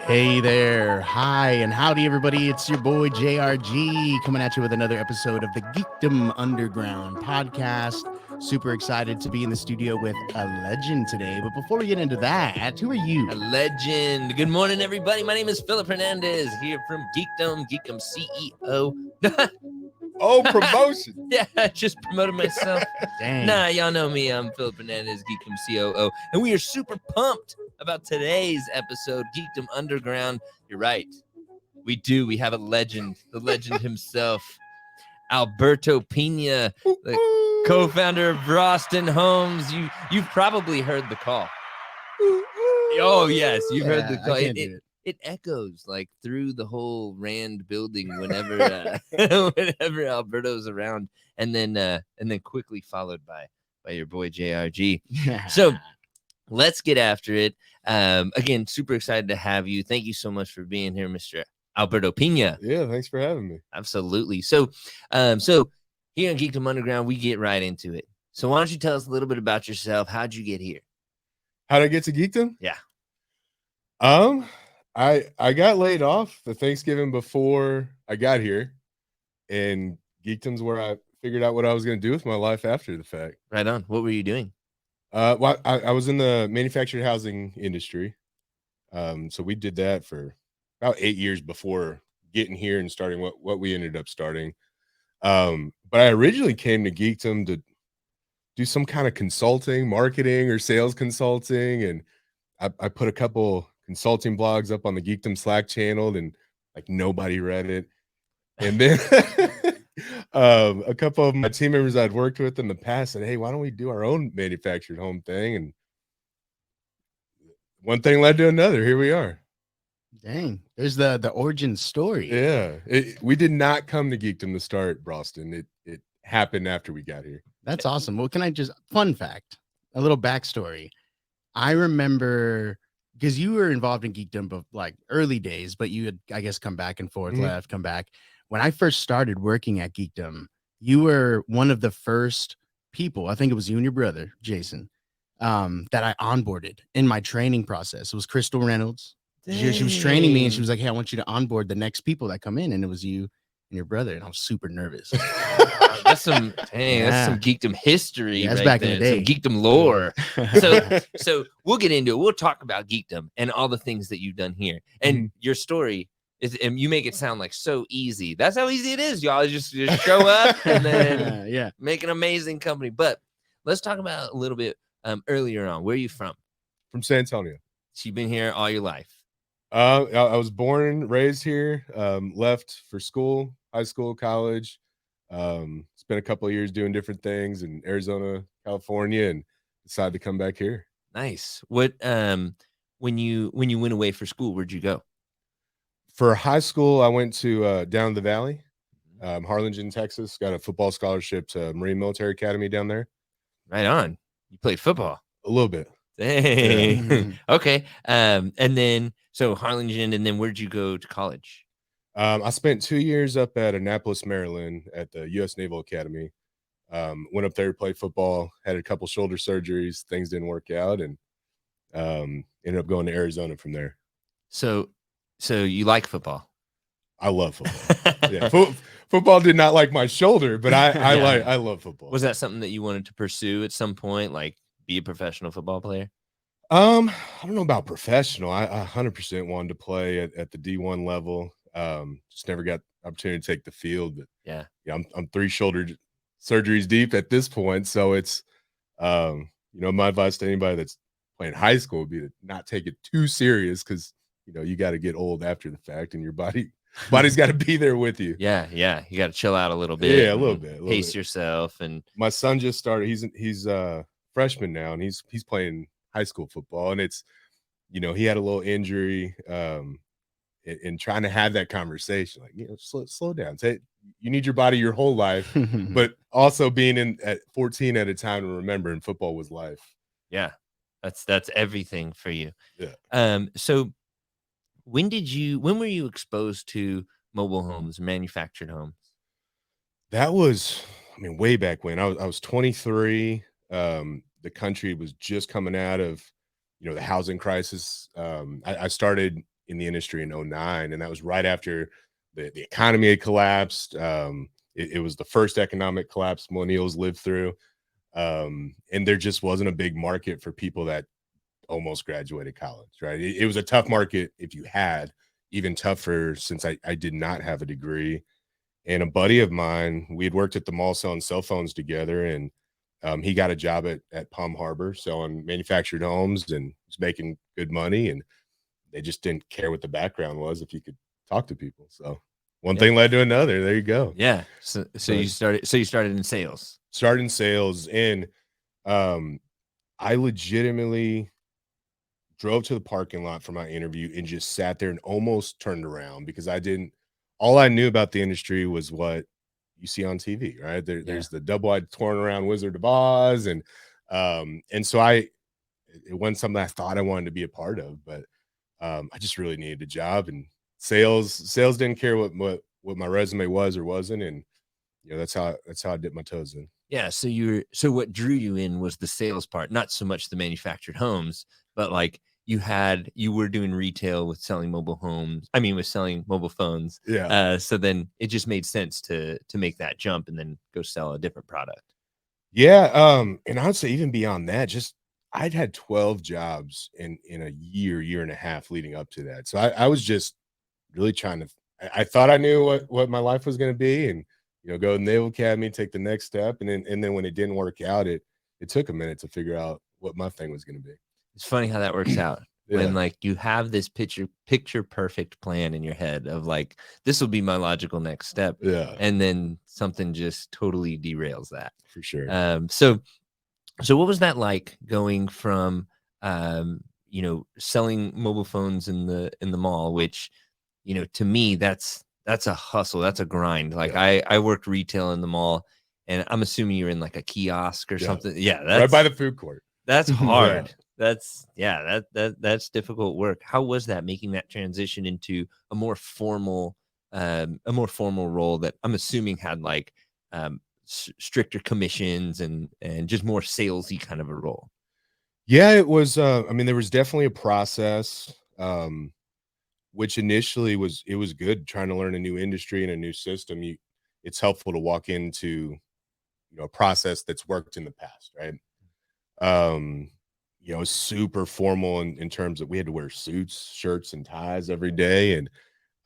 Hey there. Hi and howdy, everybody. It's your boy JRG coming at you with another episode of the Geekdom Underground podcast. Super excited to be in the studio with a legend today. But before we get into that, who are you? A legend. Good morning, everybody. My name is Philip Hernandez here from Geekdom CEO. Oh, promotion. Yeah, I just promoted myself. Dang. Nah, y'all know me. I'm Philip Hernandez, Geekdom COO. And we are super pumped about today's episode, Geekdom Underground. You're right. We do. We have a legend, the legend himself, Alberto Pina, the co-founder of Braustin Homes. You've probably heard the call. Oh, yes. You've heard the call. It echoes like through the whole Rand building whenever whenever Alberto's around, and then quickly followed by your boy JRG. So let's get after it. Again, super excited to have you. Thank you so much for being here, Mr. Alberto Pina. Yeah, thanks for having me. Absolutely. So here on Geekdom Underground, we get right into it. So why don't you tell us a little bit about yourself? How'd you get here? How'd I get to Geekdom? Yeah. I got laid off the Thanksgiving before I got here, and Geekdom's where I figured out what I was going to do with my life after the fact. Right on. What were you doing? Well, I was in the manufactured housing industry. So we did that for about 8 years before getting here and starting what we ended up starting. But I originally came to Geekdom to do some kind of consulting, marketing, or sales consulting, and I put a couple consulting blogs up on the Geekdom Slack channel, and like nobody read it. And then a couple of my team members I'd worked with in the past said, "Hey, why don't we do our own manufactured home thing?" And one thing led to another. Here we are. Dang. There's the origin story. Yeah. We did not come to Geekdom to start Braustin. It happened after we got here. That's awesome. Well, fun fact, a little backstory. I remember because you were involved in Geekdom, but like early days, but you had, I guess, come back and forth, left, come back. When I first started working at Geekdom, you were one of the first people, I think it was you and your brother, Jason, that I onboarded in my training process. It was Crystal Reynolds. She was training me and she was like, "Hey, I want you to onboard the next people that come in." And it was you and your brother. And I was super nervous. That's some Geekdom history. Yeah, that's right back there. in the day. Some Geekdom lore. So we'll get into it. We'll talk about Geekdom and all the things that you've done here. And your story is, and you make it sound like so easy. That's how easy it is, y'all. Just show up and then make an amazing company. But let's talk about a little bit earlier on. Where are you from? From San Antonio. So you've been here all your life. I was born and raised here, left for school, high school, college, spent a couple of years doing different things in Arizona, California, and decided to come back here. Nice. What when you went away for school, where'd you go? For high school, I went to down the valley, Harlingen, Texas. Got a football scholarship to Marine Military Academy down there. Right on. You played football a little bit. Dang. Yeah. Okay. And then so Harlingen, and then where'd you go to college? I spent 2 years up at Annapolis, Maryland at the U.S. Naval Academy. Went up there to play football, had a couple shoulder surgeries, things didn't work out, and ended up going to Arizona from there. So you like football? I love football. Yeah. Football did not like my shoulder, but I love football. Was that something that you wanted to pursue at some point, like be a professional football player? I don't know about professional. I 100% wanted to play at the D1 level. Just never got the opportunity to take the field. But yeah, I'm 3 shoulder surgeries deep at this point. So it's, my advice to anybody that's playing high school would be to not take it too serious, because, you got to get old after the fact, and your body's got to be there with you. Yeah. You got to chill out a little bit. Yeah, a little bit. Pace yourself. And my son just started. He's a freshman now, and he's playing high school football, and it's, he had a little injury, and trying to have that conversation, like, slow down. You need your body your whole life, but also being in at 14 at a time and remembering football was life. Yeah, that's everything for you. Yeah. So when were you exposed to mobile homes, manufactured homes? That was, way back when. I was 23. The country was just coming out of, the housing crisis. I started in the industry in 09. And that was right after the economy had collapsed. It was the first economic collapse millennials lived through. And there just wasn't a big market for people that almost graduated college, right? It was a tough market if you had, even tougher since I did not have a degree. And a buddy of mine, we had worked at the mall selling cell phones together, and he got a job at Palm Harbor selling manufactured homes and was making good money. And they just didn't care what the background was if you could talk to people. So one thing led to another. There you go. Yeah. So you started in sales. Started in sales, and I legitimately drove to the parking lot for my interview and just sat there and almost turned around because all I knew about the industry was what you see on TV, right? There's the double-eyed torn around Wizard of Oz. And so it wasn't something I thought I wanted to be a part of, but I just really needed a job, and sales didn't care what my resume was or wasn't. And that's how I dipped my toes in. Yeah. So what drew you in was the sales part, not so much the manufactured homes, but like you were doing retail with selling mobile phones. Yeah. So then it just made sense to make that jump and then go sell a different product. Yeah. And I would say even beyond that, just I'd had 12 jobs in a year and a half leading up to that. So I was just really I thought I knew what my life was going to be, and go to the Naval Academy, take the next step. And then when it didn't work out, it took a minute to figure out what my thing was going to be. It's funny how that works out. When like you have this picture perfect plan in your head of like, this will be my logical next step. Yeah. And then something just totally derails that. For sure. So what was that like going from, selling mobile phones in the mall, which, to me, that's a hustle. That's a grind. Like I worked retail in the mall, and I'm assuming you're in like a kiosk or something. Yeah. That's right by the food court. That's hard. That's difficult work. How was that, making that transition into a more formal role that I'm assuming had like stricter commissions and just more salesy kind of a role? Yeah, it was. There was definitely a process, which initially was good trying to learn a new industry and a new system. It's helpful to walk into a process that's worked in the past, right? Super formal in terms of we had to wear suits, shirts, and ties every day. And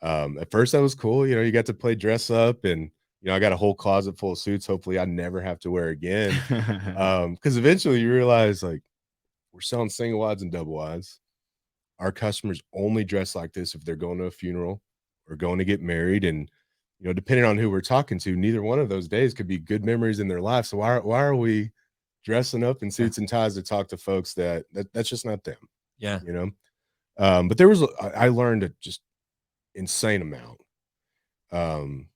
at first that was cool. You got to play dress up, and I got a whole closet full of suits. Hopefully I never have to wear again. Because eventually you realize, like, we're selling single wides and double wides. Our customers only dress like this if they're going to a funeral or going to get married. And depending on who we're talking to, neither one of those days could be good memories in their life. So why are we dressing up in suits and ties to talk to folks that's just not them? Yeah. But I learned a just insane amount. And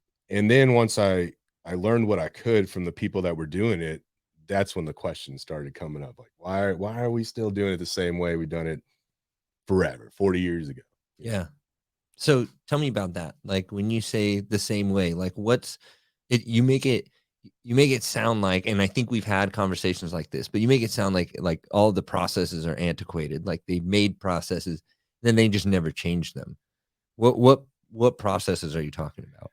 then once I learned what I could from the people that were doing it, that's when the questions started coming up. Like, why are we still doing it the same way we've done it forever, 40 years ago? Yeah. So tell me about that. Like, when you say the same way, like what's it, you make it sound like, and I think we've had conversations like this, but you make it sound like all the processes are antiquated. Like they've made processes, then they just never change them. What processes are you talking about?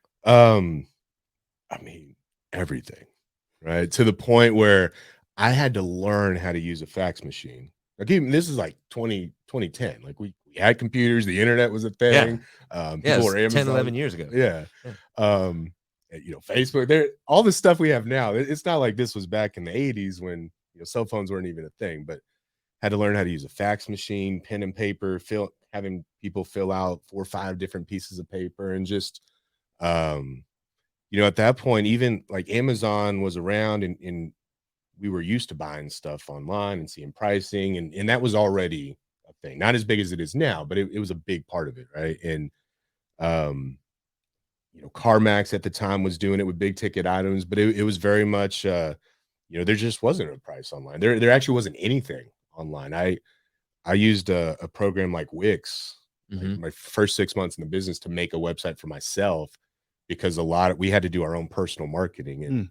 Everything, right? To the point where I had to learn how to use a fax machine. Like, even this is like 2010. Like we had computers, the internet was a thing. People were Amazon 10, 11 years ago. Yeah. Facebook, all the stuff we have now. It's not like this was back in the 80s when cell phones weren't even a thing, but had to learn how to use a fax machine, pen and paper, having people fill out 4 or 5 different pieces of paper. And just at that point, even like Amazon was around, and we were used to buying stuff online and seeing pricing, and that was already a thing. Not as big as it is now, but it was a big part of it, right? And CarMax at the time was doing it with big ticket items, but it was very much there just wasn't a price online. There actually wasn't anything online. I used a program like Wix, like my first 6 months in the business, to make a website for myself, because we had to do our own personal marketing. And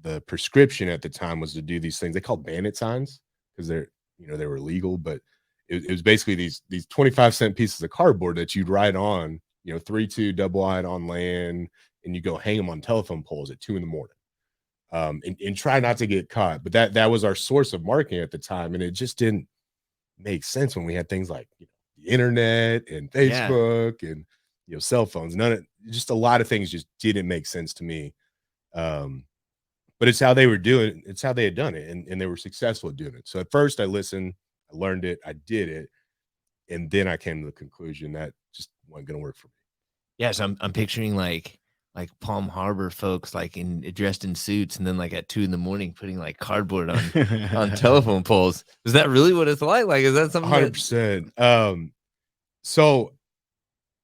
the prescription at the time was to do these things they called bandit signs, because they were legal, but it was basically these 25-cent pieces of cardboard that you'd write on, 3-2 double wide on land, and you go hang them on telephone poles at 2 a.m. And try not to get caught. But that was our source of marketing at the time, and it just didn't make sense when we had things like the internet and Facebook and cell phones. Just a lot of things just didn't make sense to me. But it's how they were doing it. It's how they had done it, and they were successful at doing it. So at first I listened, I learned it, I did it, and then I came to the conclusion that just wasn't going to work for me. Yes, I'm picturing like Palm Harbor folks like dressed in suits, and then like at 2 a.m. putting like cardboard on telephone poles. Is that really what it's like? Like, is that something? 100%. So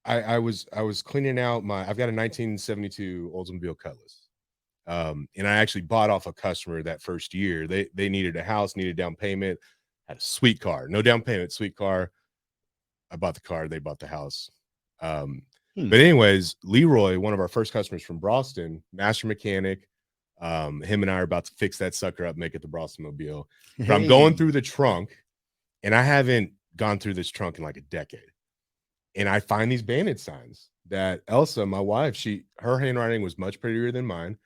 I was cleaning out I've got a 1972 Oldsmobile Cutlass. And I actually bought off a customer that first year. They needed a house, needed down payment, had a sweet car, no down payment, sweet car. I bought the car, they bought the house. But anyways, Leroy, one of our first customers from Braustin, master mechanic, him and I are about to fix that sucker up, make it the Braustin Mobile. But I'm going through the trunk, and I haven't gone through this trunk in like a decade. And I find these bandit signs that Elsa, my wife, her handwriting was much prettier than mine.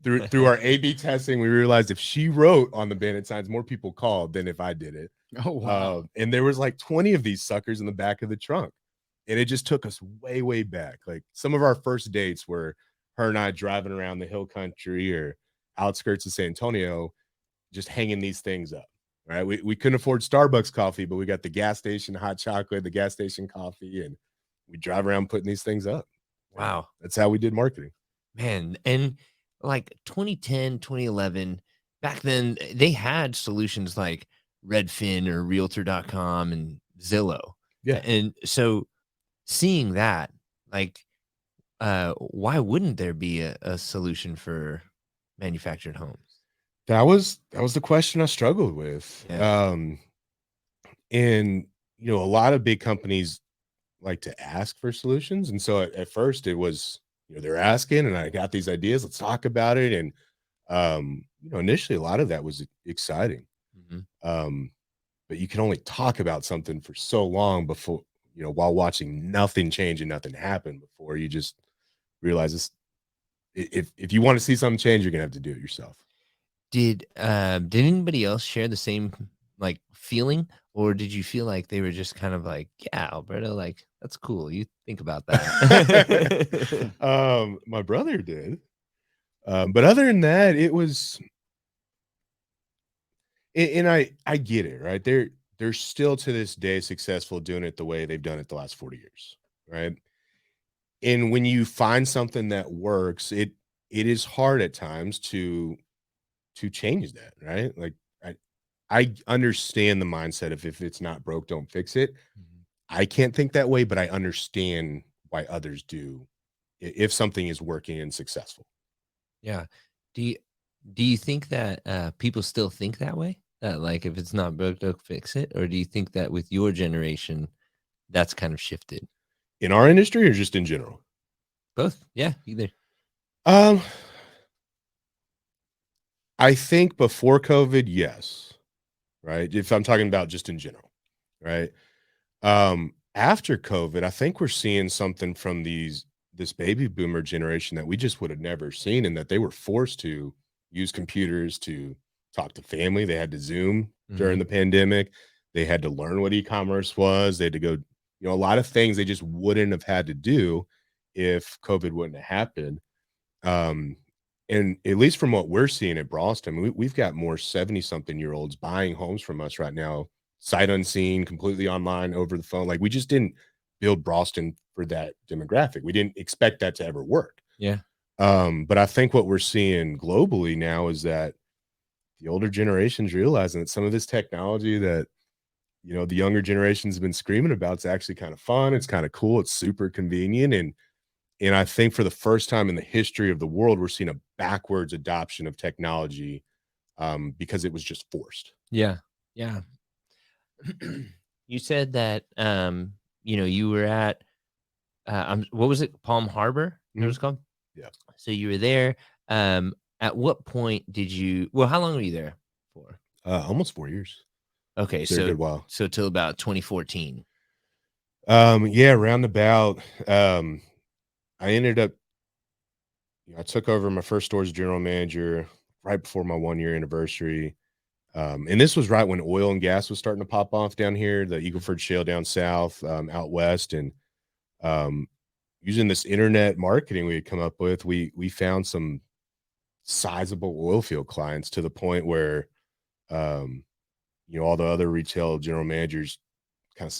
Through our A/B testing, we realized if she wrote on the bandit signs, more people called than if I did it. Oh, wow. And there was like 20 of these suckers in the back of the trunk. And it just took us way, way back. Like some of our first dates were her and I driving around the hill country or outskirts of San Antonio, just hanging these things up. Right. We couldn't afford Starbucks coffee, but we got the gas station hot chocolate, the gas station coffee, and we drive around putting these things up. Wow. That's how we did marketing. Man. And like 2010, 2011, back then they had solutions like Redfin or Realtor.com and Zillow. Yeah. And so seeing that, like, why wouldn't there be a solution for manufactured homes? That was the question I struggled with. Yeah. And a lot of big companies like to ask for solutions. And so at first it was, they're asking, and I got these ideas, let's talk about it. And initially a lot of that was exciting. But you can only talk about something for so long before, while watching nothing change and nothing happen, before you just realize this. If you want to see something change, you're gonna have to do it yourself. Did anybody else share the same like feeling, or did you feel like they were just kind of like, yeah, Alberto, like that's cool, you think about that? My brother did, but other than that, it was, and I get it, right? They're still to this day successful doing it the way they've done it the last 40 years, right? And when you find something that works, it is hard at times to change that, right? Like I understand the mindset of if it's not broke, don't fix it. I can't think that way, but I understand why others do if something is working and successful. Yeah. Do you think that people still think that way? That like if it's not broke, don't fix it? Or do you think that with your generation, that's kind of shifted? In our industry or just in general? Both. Yeah, either. I think before COVID, yes. Right. If I'm talking about just in general, right. After COVID, I think we're seeing something from this baby boomer generation that we just would have never seen, and that they were forced to use computers to talk to family. They had to Zoom during the pandemic. They had to learn what e-commerce was. They had to go, a lot of things they just wouldn't have had to do if COVID wouldn't have happened. And at least from what we're seeing at Braustin, we've got more 70-something-year-olds buying homes from us right now, sight unseen, completely online, over the phone. Like, we just didn't build Braustin for that demographic. We didn't expect that to ever work. Yeah. But I think what we're seeing globally now is that the older generation's realizing that some of this technology that, the younger generations have been screaming about is actually kind of fun. It's kind of cool. It's super convenient. And I think for the first time in the history of the world, we're seeing a backwards adoption of technology because it was just forced. Yeah. Yeah. You said that, you were at, what was it? Palm Harbor? That was called? Yeah. So you were there. At what point did you, how long were you there for? Almost 4 years. Okay, there a good while. so till about 2014. Yeah, roundabout. I ended up, I took over my first store as general manager right before my 1 year anniversary. And this was right when oil and gas was starting to pop off down here, the Eagleford Shale down south, out west. And using this internet marketing we had come up with, we found some sizable oil field clients to the point where, all the other retail general managers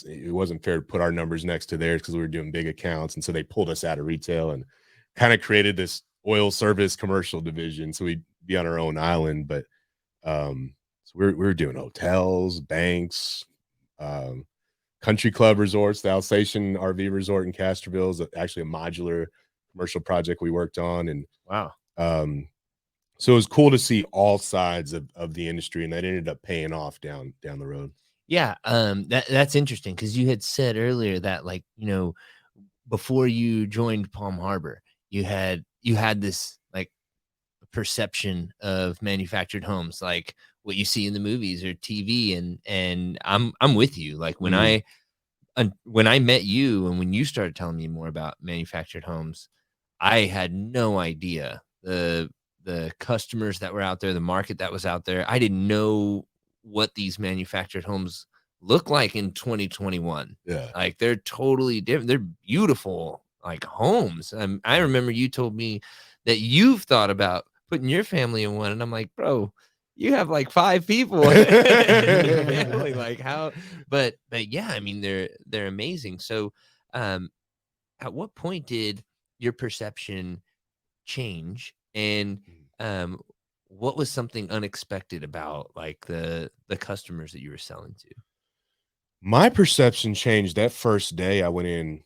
it wasn't fair to put our numbers next to theirs because we were doing big accounts. And so they pulled us out of retail and kind of created this oil service commercial division. So we'd be on our own island, but so we're doing hotels, banks, country club resorts. The Alsatian RV resort in Castroville is actually a modular commercial project we worked on. And Wow. so it was cool to see all sides of the industry, and that ended up paying off down the road. Yeah, that's interesting because you had said earlier that, like, before you joined Palm Harbor, you had this like perception of manufactured homes, like what you see in the movies or TV, and I'm with you. Like when I met you and when you started telling me more about manufactured homes, I had no idea the customers that were out there, the market that was out there. I didn't know what these manufactured homes look like in 2021. Yeah. Like they're totally different. They're beautiful, like homes. I remember you told me that you've thought about putting your family in one, and I'm like, bro, you have like 5 people in your family. Like how? But yeah, I mean they're amazing. So, at what point did your perception change, and what was something unexpected about like the customers that you were selling to? My perception changed that first day I went in.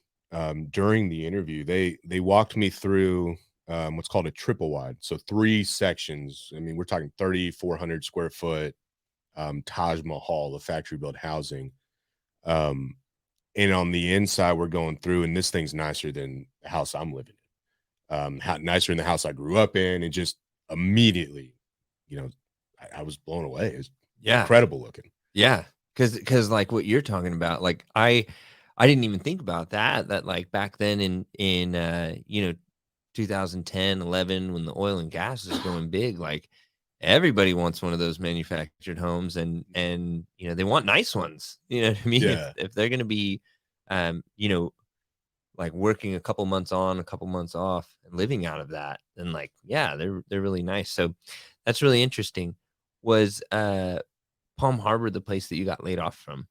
During the interview, they walked me through what's called a triple wide. So 3 sections. I mean, we're talking 3,400 square foot Taj Mahal of factory built housing. And on the inside, we're going through, and this thing's nicer than the house I'm living in. Nicer than the house I grew up in, and just immediately, I was blown away. It's incredible looking. Yeah, because like what you're talking about, like I didn't even think about that like back then in 2010, 11, when the oil and gas is going big, like everybody wants one of those manufactured homes, and they want nice ones. You know what I mean? Yeah. If they're gonna be like working a couple months on, a couple months off, and living out of that, then like, yeah, they're really nice. So that's really interesting. Was Palm Harbor the place that you got laid off from?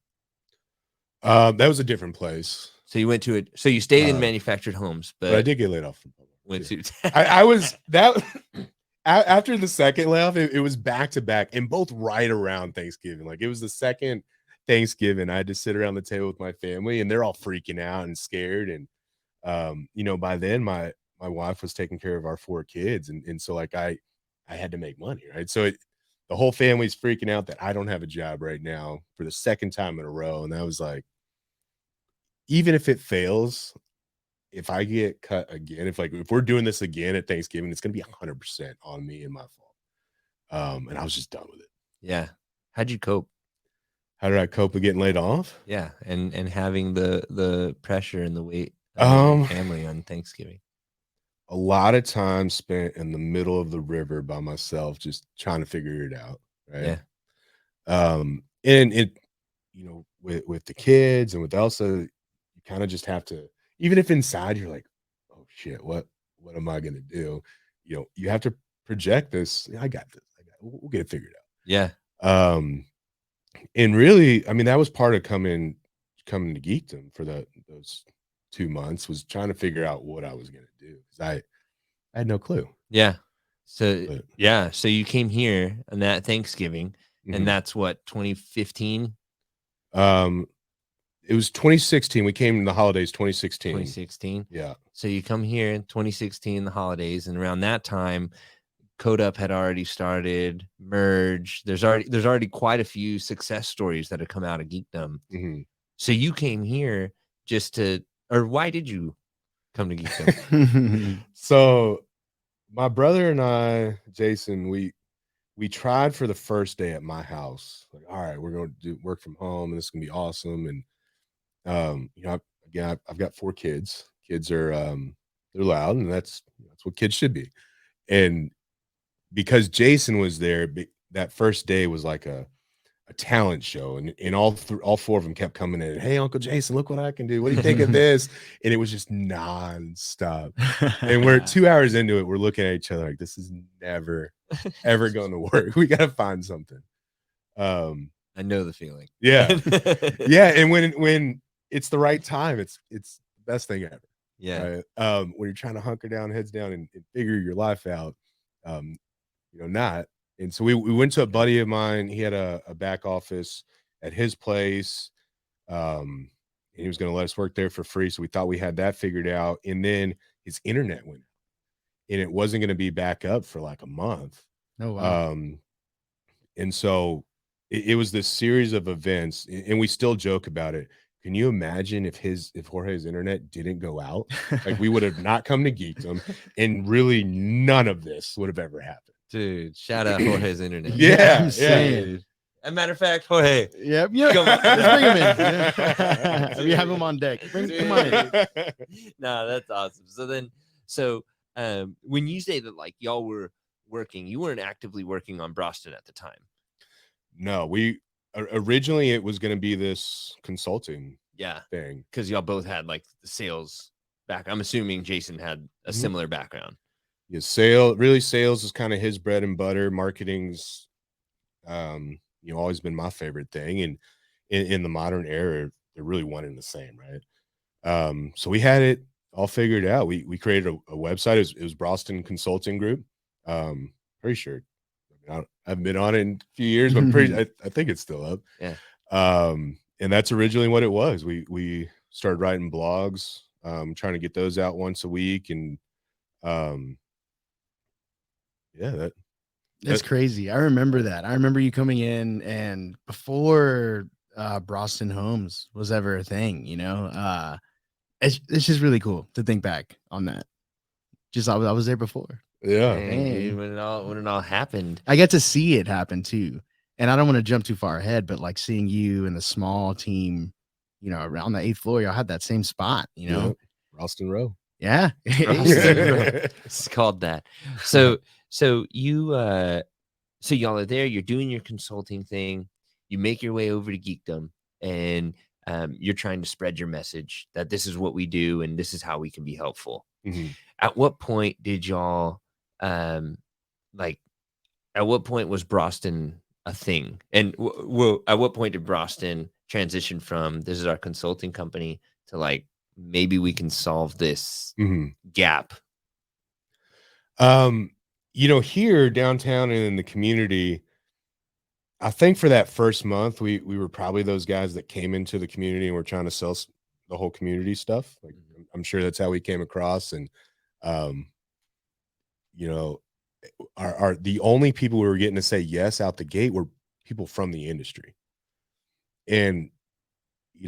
That was a different place. So you went to it. So you stayed in manufactured homes, but I did get laid off from Palm went to I was that after the second layoff, it was back to back, and both right around Thanksgiving. Like it was the second Thanksgiving. I had to sit around the table with my family, and they're all freaking out and scared. And by then my wife was taking care of our 4 kids, and so like I had to make money, right? So the whole family's freaking out that I don't have a job right now for the second time in a row, and that was like, even if it fails, if I get cut again, if we're doing this again at Thanksgiving, it's gonna be 100% on me and my fault. And I was just done with it. Yeah. How'd you cope? How did I cope with getting laid off? Yeah, and having the pressure and the weight of your family on Thanksgiving. A lot of time spent in the middle of the river by myself, just trying to figure it out. Right. Yeah. And it, with the kids and with Elsa, you kind of just have to, even if inside you're like, oh shit, what am I gonna do? You have to project this. I got this. We'll get it figured out. Yeah. And really, I mean, that was part of coming to Geekdom for those 2 months, was trying to figure out what I was gonna do, because I had no clue. Yeah. So so you came here on that Thanksgiving, and that's what, 2015? It was 2016. We came in the holidays 2016. 2016. Yeah. So you come here in 2016, the holidays, and around that time, Code Up had already started, Merge. There's already quite a few success stories that have come out of Geekdom. So you came here or why did you come to Geekdom? So my brother and I, Jason, we we tried for the first day at my house. Like, all right, we're going to do work from home, and this is gonna be awesome. And you know, I've got 4 kids. Kids are they're loud, and that's what kids should be. And because Jason was there, that first day was like a talent show, and all 4 of them kept coming in. Hey, Uncle Jason, look what I can do. What do you think of this? And it was just nonstop. And we're 2 hours into it. We're looking at each other like, this is never, ever going to work. We got to find something. I know the feeling. Yeah, yeah. And when it's the right time, it's the best thing ever. Yeah. Right? When you're trying to hunker down, heads down, and figure your life out, not. And so we went to a buddy of mine. He had a back office at his place. And he was going to let us work there for free. So we thought we had that figured out. And then his internet went out, and it wasn't going to be back up for like a month. Oh, wow. And so it was this series of events, and we still joke about it. Can you imagine if Jorge's internet didn't go out? Like, we would have not come to Geekdom, and really none of this would have ever happened. Dude, shout out Jorge's internet. Yeah, I'm saying. Dude. As a matter of fact, Jorge. Yep. Come on. Let's bring him in. Yeah. We have him on deck. Come on in. No, that's awesome. So when you say that, like, y'all were working, you weren't actively working on Braustin at the time. No, we originally it was going to be this consulting thing, because y'all both had like the sales back. I'm assuming Jason had a similar background. Yeah, sales is kind of his bread and butter. Marketing's always been my favorite thing, and in the modern era, they're really one and the same, right? So we had it all figured out. We created a website. It was Braustin Consulting Group. Pretty sure I haven't been on it in a few years, but I think it's still up. Yeah. And that's originally what it was. We started writing blogs, trying to get those out once a week, and That's crazy. I remember that. I remember you coming in, and before Braustin Homes was ever a thing, it's just really cool to think back on that. I was there before. Yeah. Dang, dude, when it all happened. I get to see it happen too. And I don't want to jump too far ahead, but like seeing you and the small team, around the 8th floor, y'all had that same spot, Braustin Row. Yeah. It's called that. So you so y'all are there, you're doing your consulting thing, you make your way over to Geekdom, and you're trying to spread your message that this is what we do and this is how we can be helpful. At what point did y'all at what point was Braustin a thing? And at what point did Braustin transition from this is our consulting company to like maybe we can solve this gap? Here downtown and in the community, I think for that first month, we were probably those guys that came into the community and were trying to sell the whole community stuff. Like, I'm sure that's how we came across. And, the only people we were getting to say yes out the gate were people from the industry. And,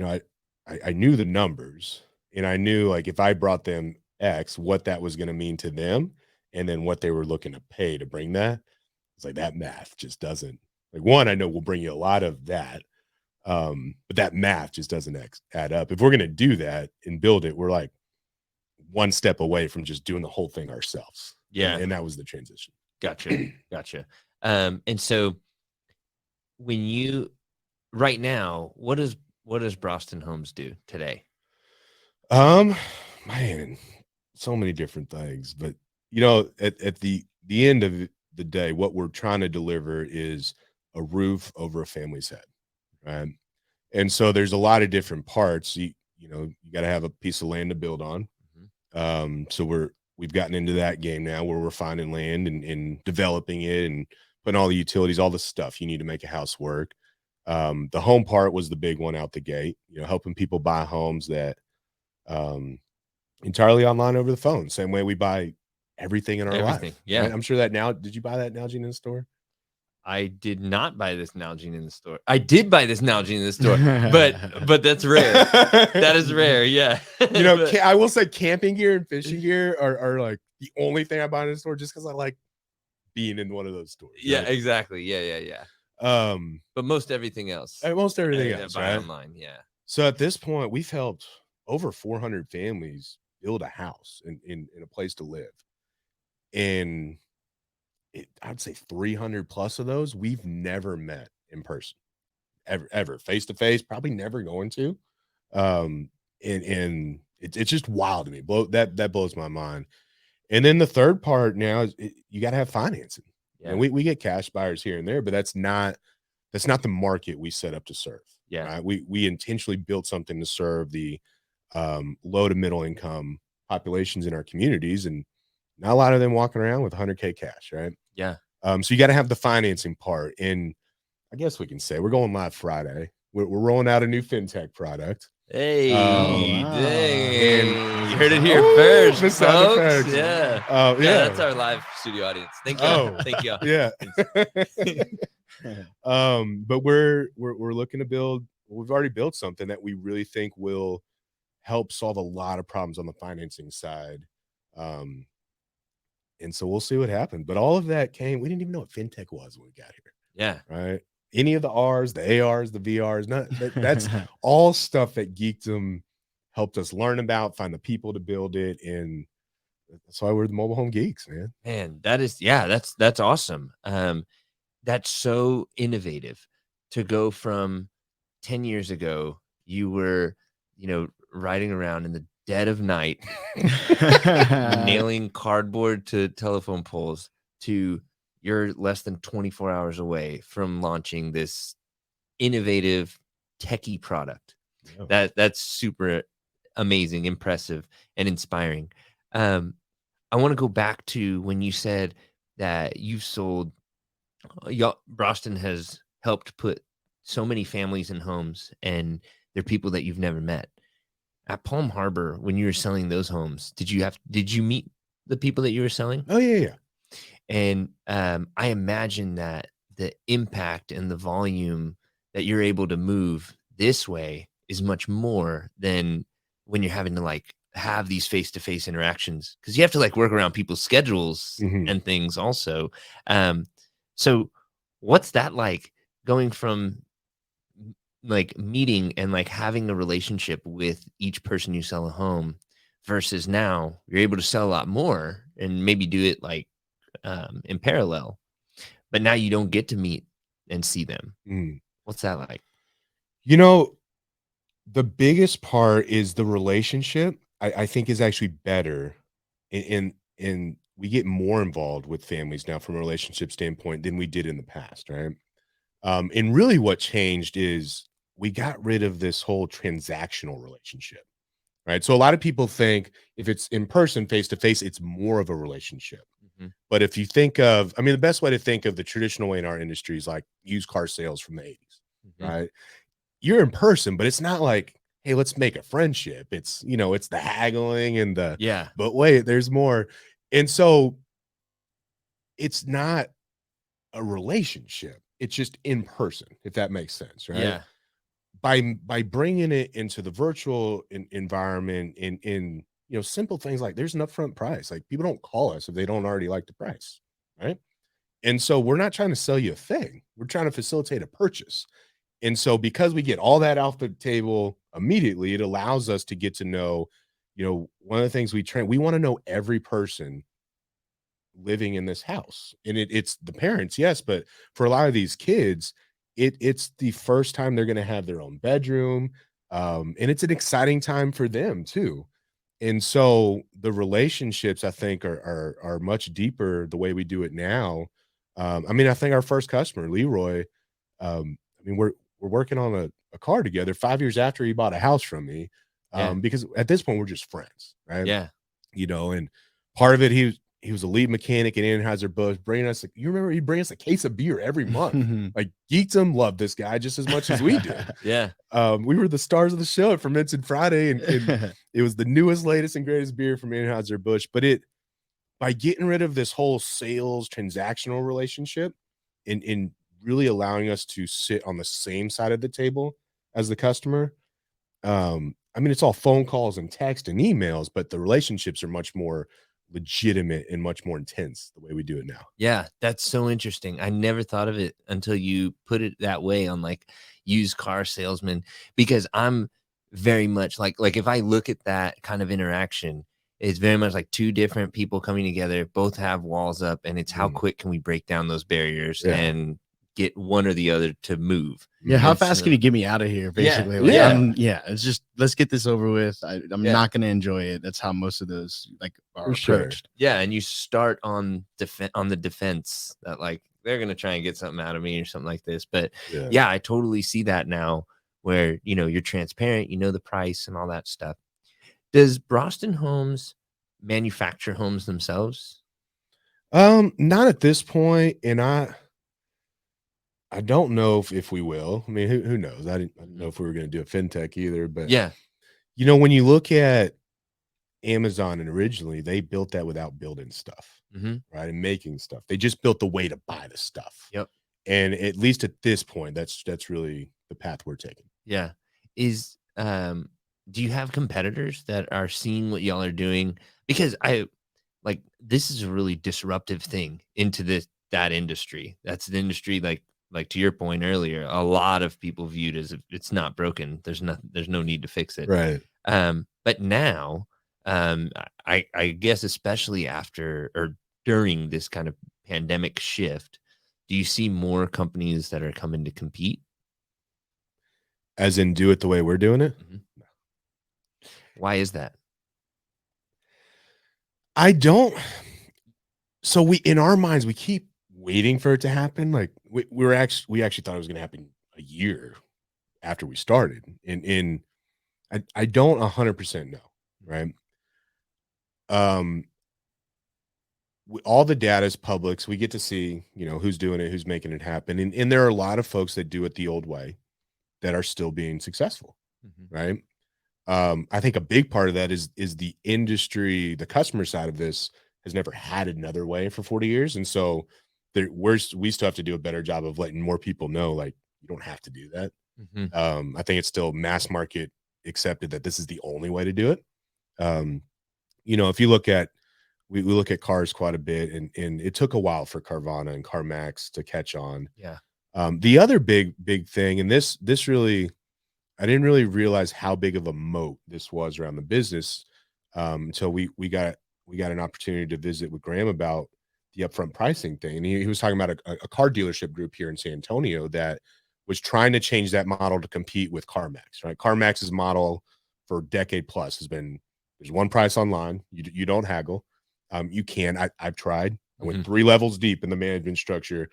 I knew the numbers, and I knew, like, if I brought them X, what that was going to mean to them, and then what they were looking to pay to bring that. It's like, that math just doesn't, like, one, I know we'll bring you a lot of that. But that math just doesn't add up. If we're going to do that and build it, we're like one step away from just doing the whole thing ourselves. Yeah. And that was the transition. Gotcha. And so right now, what does Braustin Homes do today? Man, so many different things, but at the end of the day, what we're trying to deliver is a roof over a family's head, right? And so there's a lot of different parts. You got to have a piece of land to build on. So we've gotten into that game now, where we're finding land and developing it and putting all the utilities, all the stuff you need to make a house work. The home part was the big one out the gate, helping people buy homes that entirely online over the phone, same way we buy everything in our life. Yeah. Right? I'm sure that now, did you buy that Nalgene in the store? I did not buy this Nalgene in the store. I did buy this Nalgene in the store, but that's rare. That is rare. Yeah. I will say camping gear and fishing gear are like the only thing I buy in the store, just because I like being in one of those stores. Yeah, right? exactly. Yeah. But most everything else. Most everything else, buy right? online. Yeah. So at this point, we've helped over 400 families build a house in a place to live. And I'd say 300 plus of those we've never met in person, ever face to face, probably never going to. And it's just wild to me. That blows my mind. And then the third part now is you got to have financing. Yeah. And we get cash buyers here and there, but that's not the market we set up to serve. Yeah. Right? We intentionally built something to serve the low to middle income populations in our communities, and not a lot of them walking around with 100K cash, right? Yeah. So you got to have the financing part. And I guess we can say we're going live Friday. We're rolling out a new fintech product. Hey, wow. dang. You heard it here first, the sound folks. effects. Yeah. Yeah, That's our live studio audience. Thank you. Oh. Thank you. Yeah. But we're looking to build. We've already built something that we really think will help solve a lot of problems on the financing side. And so we'll see what happens. But all of that came. We didn't even know what fintech was when we got here. Yeah. Right. Any of the R's, the ARs, the VRs, that's all stuff that Geekdom helped us learn about, find the people to build it. And that's why we're the mobile home geeks, man. Man, that's awesome. That's so innovative to go from 10 years ago, you were, riding around in the dead of night, nailing cardboard to telephone poles, to you're less than 24 hours away from launching this innovative techie product. Yeah. That's super amazing, impressive, and inspiring. I want to go back to when you said that you've sold, Braustin has helped put so many families in homes, and they're people that you've never met. At Palm Harbor, when you were selling those homes, did you meet the people that you were selling? Oh, yeah. And I imagine that the impact and the volume that you're able to move this way is much more than when you're having to have these face-to-face interactions, because you have to work around people's schedules and things also. So what's that like, going from meeting and having a relationship with each person you sell a home, versus now you're able to sell a lot more and maybe do it in parallel, but now you don't get to meet and see them. What's that like? The biggest part is the relationship. I think is actually better, and we get more involved with families now from a relationship standpoint than we did in the past, right? And really what changed is we got rid of this whole transactional relationship, right? So a lot of people think if it's in person, face to face, it's more of a relationship. But if you think of, the best way to think of the traditional way in our industry is like used car sales from the 80s, right? You're in person, but it's not like, hey, let's make a friendship. It's, it's the haggling and but wait, there's more. And so it's not a relationship. It's just in person, if that makes sense, right? Yeah. By bringing it into the virtual environment, in simple things like there's an upfront price. Like, people don't call us if they don't already like the price, right? And so we're not trying to sell you a thing. We're trying to facilitate a purchase. And so because we get all that off the table immediately, it allows us to get to know, one of the things we want to know every person living in this house. And it's the parents, yes, but for a lot of these kids, it's the first time they're going to have their own bedroom. And it's an exciting time for them too. And so the relationships, I think, are much deeper the way we do it now. I think our first customer, Leroy, we're working on a car together 5 years after he bought a house from me. Because at this point we're just friends, right? Yeah. And part of it, he was a lead mechanic at Anheuser-Busch, bringing us, you remember, he'd bring us a case of beer every month. Like, Geekdom loved this guy just as much as we did. Yeah. We were the stars of the show at Fermented Friday, and it was the newest, latest, and greatest beer from Anheuser-Busch. But by getting rid of this whole sales transactional relationship and really allowing us to sit on the same side of the table as the customer, it's all phone calls and text and emails, but the relationships are much more legitimate and much more intense the way we do it now. Yeah, that's so interesting. I never thought of it until you put it that way on like used car salesman, because I'm very much like if I look at that kind of interaction, it's very much like two different people coming together, both have walls up, and it's how quick can we break down those barriers and get one or the other to move. Yeah, how And fast so- can you get me out of here? Basically, it's just let's get this over with. I'm not going to enjoy it. That's how most of those like are approached. Yeah, and you start on the defense that like they're gonna try and get something out of me or something like this. But yeah, I totally see that now, where you're transparent, the price and all that stuff. Does Braustin Homes manufacture homes themselves? Not at this point, and I don't know if we will. I mean, who knows? I didn't know if we were going to do a fintech either. But when you look at Amazon, and originally they built that without building stuff, right, and making stuff. They just built the way to buy the stuff. Yep. And at least at this point, that's really the path we're taking. Yeah. Do you have competitors that are seeing what y'all are doing? Because this is a really disruptive thing into that industry. That's an industry like to your point earlier, a lot of people viewed as if it's not broken. There's no need to fix it. Right. But now, I guess especially after or during this kind of pandemic shift, do you see more companies that are coming to compete? As in do it the way we're doing it? No. Why is that? I don't. So in our minds, we keep waiting for it to happen. Like we actually thought it was going to happen a year after we started. And I don't 100% know. Right. All the data is public, so we get to see, who's doing it, who's making it happen. And there are a lot of folks that do it the old way that are still being successful. Right. I think a big part of that is the industry, the customer side of this has never had another way for 40 years. And so we still have to do a better job of letting more people know, like, you don't have to do that. I think it's still mass market accepted that this is the only way to do it. If you look at, we look at cars quite a bit, and it took a while for Carvana and CarMax to catch on. Yeah. The other big thing, and this really, I didn't really realize how big of a moat this was around the business until we got an opportunity to visit with Graham about the upfront pricing thing. And he was talking about a car dealership group here in San Antonio that was trying to change that model to compete with CarMax, right? CarMax's model for a decade plus has been, there's one price online. You don't haggle. You can. I've tried. I went 3 levels deep in the management structure,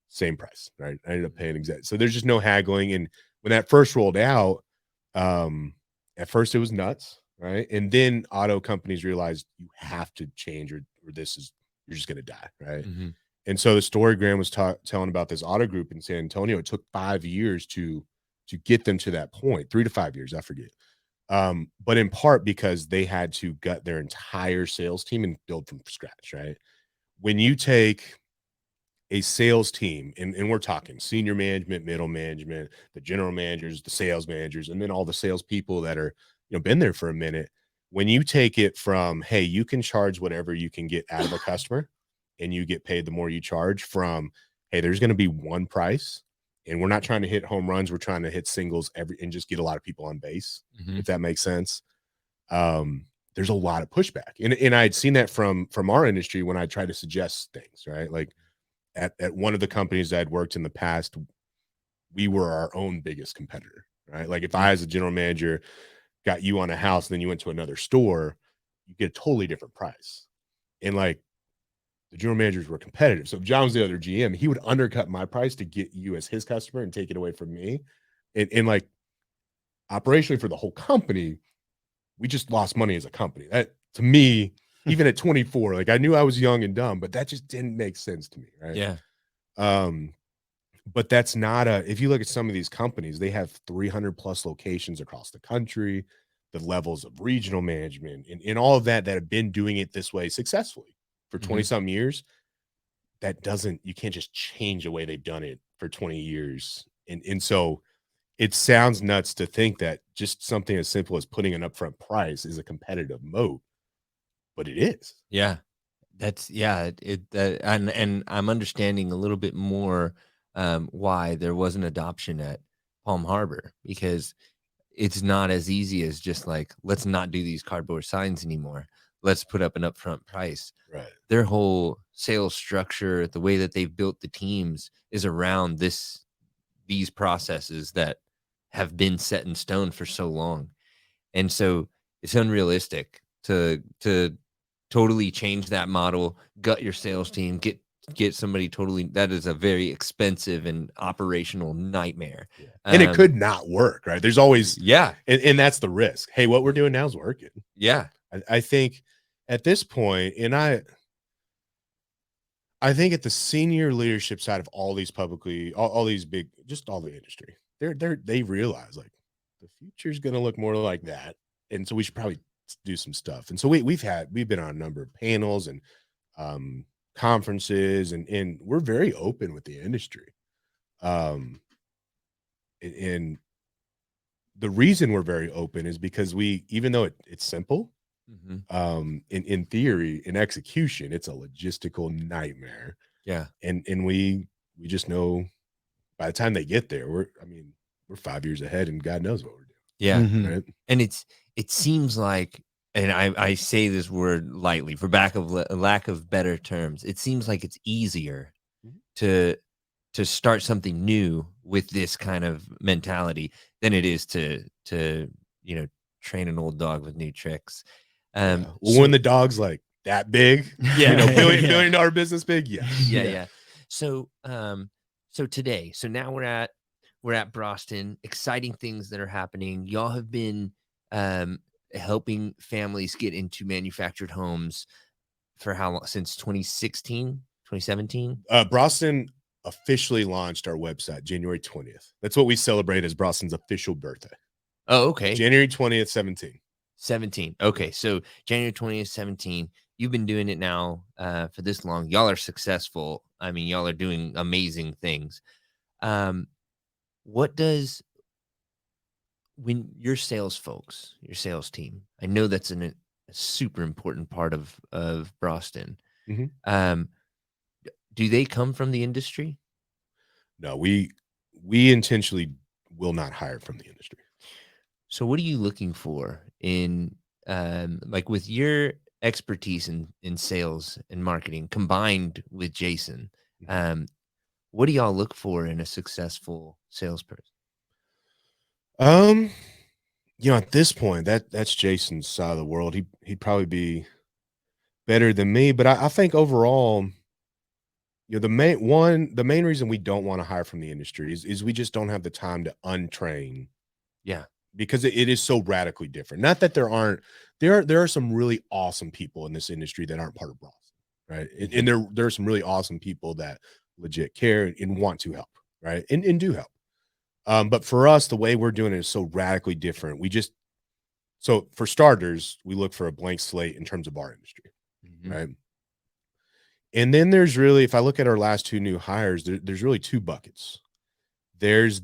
same price, right? I ended up paying exact. So there's just no haggling. And when that first rolled out, at first it was nuts, right? And then auto companies realized you have to change, or you're just going to die, right? And so the story Graham was telling about this auto group in San Antonio, it took 5 years to get them to that point, 3 to 5 years, I forget. But in part because they had to gut their entire sales team and build from scratch, right? When you take a sales team, and we're talking senior management, middle management, the general managers, the sales managers, and then all the sales people that are, been there for a minute. When you take it from, hey, you can charge whatever you can get out of a customer and you get paid the more you charge, from, hey, there's going to be one price. And we're not trying to hit home runs. We're trying to hit singles and just get a lot of people on base, if that makes sense. There's a lot of pushback. And I had seen that from our industry when I tried to suggest things, right? Like at one of the companies that I'd worked in the past, we were our own biggest competitor, right? Like if I, as a general manager, got you on a house and then you went to another store, you get a totally different price. And like, the general managers were competitive. So if John was the other GM, he would undercut my price to get you as his customer and take it away from me. And like operationally for the whole company, we just lost money as a company. That, to me, even at 24, like I knew I was young and dumb, but that just didn't make sense to me. Right. Yeah. But that's not if you look at some of these companies, they have 300 plus locations across the country, the levels of regional management and all of that have been doing it this way successfully for 20 some years. You can't just change the way they've done it for 20 years. And so it sounds nuts to think that just something as simple as putting an upfront price is a competitive moat, but it is. Yeah. And I'm understanding a little bit more why there was an adoption at Palm Harbor, because it's not as easy as just like, let's not do these cardboard signs anymore. Let's put up an upfront price. Right. Their whole sales structure, the way that they've built the teams, is around these processes that have been set in stone for so long. And so it's unrealistic to totally change that model, gut your sales team, get somebody totally. That is a very expensive and operational nightmare. Yeah. And it could not work, right? There's always, yeah. And that's the risk. Hey, what we're doing now is working. Yeah. I think at this point, and I think at the senior leadership side of all these publicly, all these big, just all the industry, they realize like the future is going to look more like that. And so we should probably do some stuff. And so we've been on a number of panels and conferences, and we're very open with the industry. And the reason we're very open is because even though it's simple, in theory, in execution, it's a logistical nightmare. Yeah. And we just know by the time they get there, we're 5 years ahead, and God knows what we're doing. Yeah. Right. And it seems like, and I say this word lightly for lack of better terms, it seems like it's easier to start something new with this kind of mentality than it is to train an old dog with new tricks. When the dog's like that big, billion dollar business big, yeah. So today, now we're at Braustin. Exciting things that are happening. Y'all have been helping families get into manufactured homes for how long? Since 2016, 2017? Braustin officially launched our website January 20th. That's what we celebrate as Braustin's official birthday. Oh, okay. January 20th, 17. Okay. So January 20th, 17. You've been doing it now for this long. Y'all are successful. I mean, y'all are doing amazing things. When your sales folks, your sales team, I know that's a super important part of Braustin. Do they come from the industry? No, we intentionally will not hire from the industry. So what are you looking for in like with your expertise in sales and marketing combined with Jason? What do y'all look for in a successful salesperson? At this point, that's Jason's side of the world. He'd probably be better than me, but I think overall, the main reason we don't want to hire from the industry is we just don't have the time to untrain. Yeah. Because it is so radically different. Not that there are some really awesome people in this industry that aren't part of Braustin, right? And there are some really awesome people that legit care and want to help, right? And do help. But for us, the way we're doing it is so radically different. So for starters, we look for a blank slate in terms of our industry, right? And then there's really, if I look at our last two new hires, there's really two buckets. There's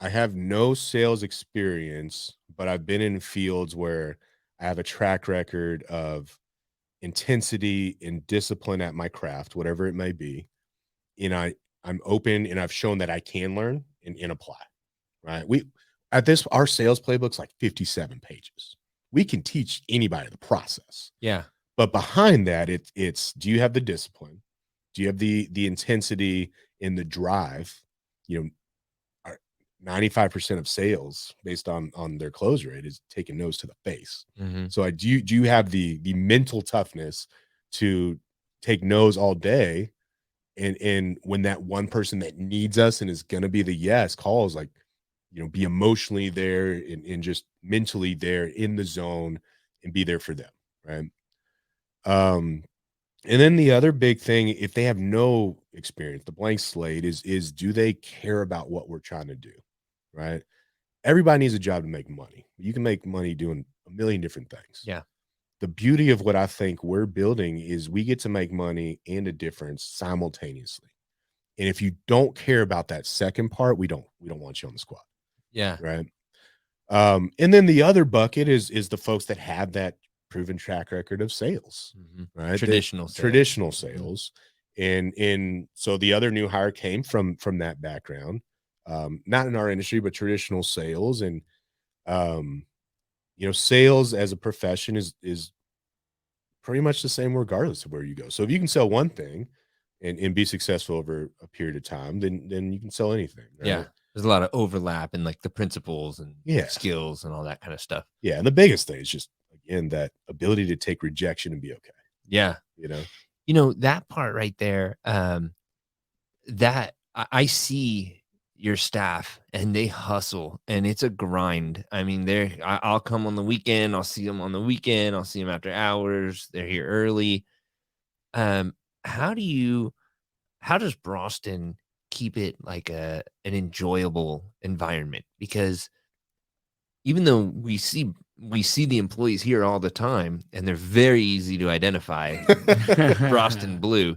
I have no sales experience, but I've been in fields where I have a track record of intensity and discipline at my craft, whatever it may be. And I'm open, and I've shown that I can learn and apply, right? Our sales playbook's like 57 pages. We can teach anybody the process. Yeah. But behind that, it's do you have the discipline? Do you have the intensity and the drive? 95% of sales based on their close rate is taking no's to the face. So do you have the mental toughness to take no's all day? And when that one person that needs us and is going to be the yes calls, like, be emotionally there and just mentally there in the zone and be there for them. Right. And then the other big thing, if they have no experience, the blank slate is do they care about what we're trying to do? Right. Everybody needs a job to make money. You can make money doing a million different things. Yeah. The beauty of what I think we're building is we get to make money and a difference simultaneously. And if you don't care about that second part, we don't want you on the squad. Yeah. Right. And then the other bucket is the folks that have that proven track record of sales, right? Traditional sales. Traditional sales. And so the other new hire came from that background, not in our industry, but traditional sales. And sales as a profession is pretty much the same regardless of where you go. So if you can sell one thing and be successful over a period of time, then you can sell anything. Right? Yeah. There's a lot of overlap in like the principles and skills and all that kind of stuff. Yeah. And the biggest thing is just, again, that ability to take rejection and be okay. Yeah. That part right there, that I see your staff and they hustle and it's a grind. I mean, I'll come on the weekend. I'll see them on the weekend. I'll see them after hours. They're here early. How does Braustin keep it like an enjoyable environment? Because even though we see the employees here all the time and they're very easy to identify, Braustin Blue.